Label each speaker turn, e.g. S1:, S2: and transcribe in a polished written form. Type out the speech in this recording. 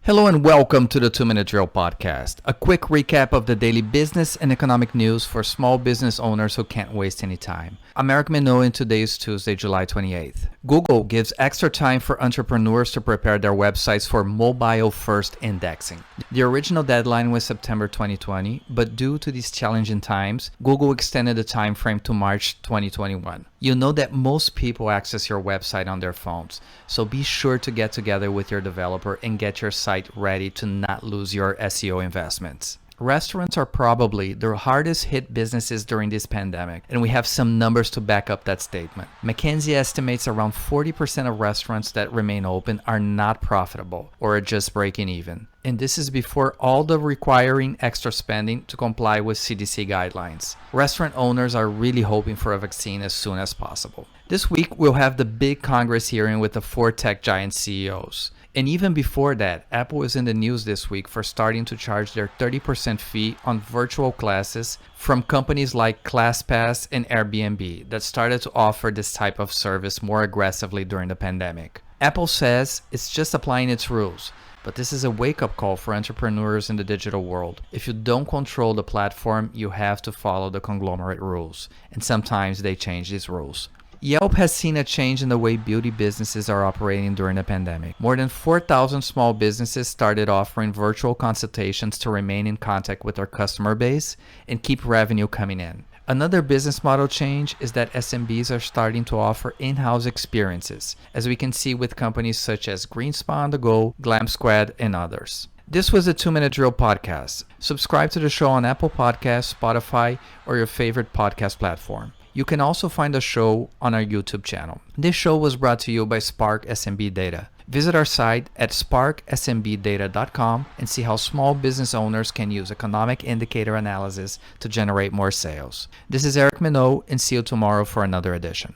S1: Hello and welcome to the 2-Minute Drill podcast, a quick recap of the daily business and economic news for small business owners who can't waste any time. I'm Eric Minow and today is Tuesday, July 28th. Google gives extra time for entrepreneurs to prepare their websites for mobile-first indexing. The original deadline was September 2020, but due to these challenging times, Google extended the time frame to March 2021. You know that most people access your website on their phones, so be sure to get together with your developer and get your site ready to not lose your SEO investments. Restaurants are probably the hardest hit businesses during this pandemic, and we have some numbers to back up that statement. McKinsey estimates around 40% of restaurants that remain open are not profitable or are just breaking even. And this is before all the requiring extra spending to comply with CDC guidelines. Restaurant owners are really hoping for a vaccine as soon as possible. This week, we'll have the big Congress hearing with the 4 tech giant CEOs. And even before that, Apple is in the news this week for starting to charge their 30% fee on virtual classes from companies like ClassPass and Airbnb that started to offer this type of service more aggressively during the pandemic. Apple says it's just applying its rules, but this is a wake-up call for entrepreneurs in the digital world. If you don't control the platform, you have to follow the conglomerate rules, and sometimes they change these rules. Yelp has seen a change in the way beauty businesses are operating during the pandemic. More than 4,000 small businesses started offering virtual consultations to remain in contact with their customer base and keep revenue coming in. Another business model change is that SMBs are starting to offer in-house experiences, as we can see with companies such as GreenSpa on the Go, Glam Squad, and others. This was the 2-Minute Drill podcast. Subscribe to the show on Apple Podcasts, Spotify, or your favorite podcast platform. You can also find the show on our YouTube channel. This show was brought to you by Spark SMB Data. Visit our site at sparksmbdata.com and see how small business owners can use economic indicator analysis to generate more sales. This is Eric Minow, and see you tomorrow for another edition.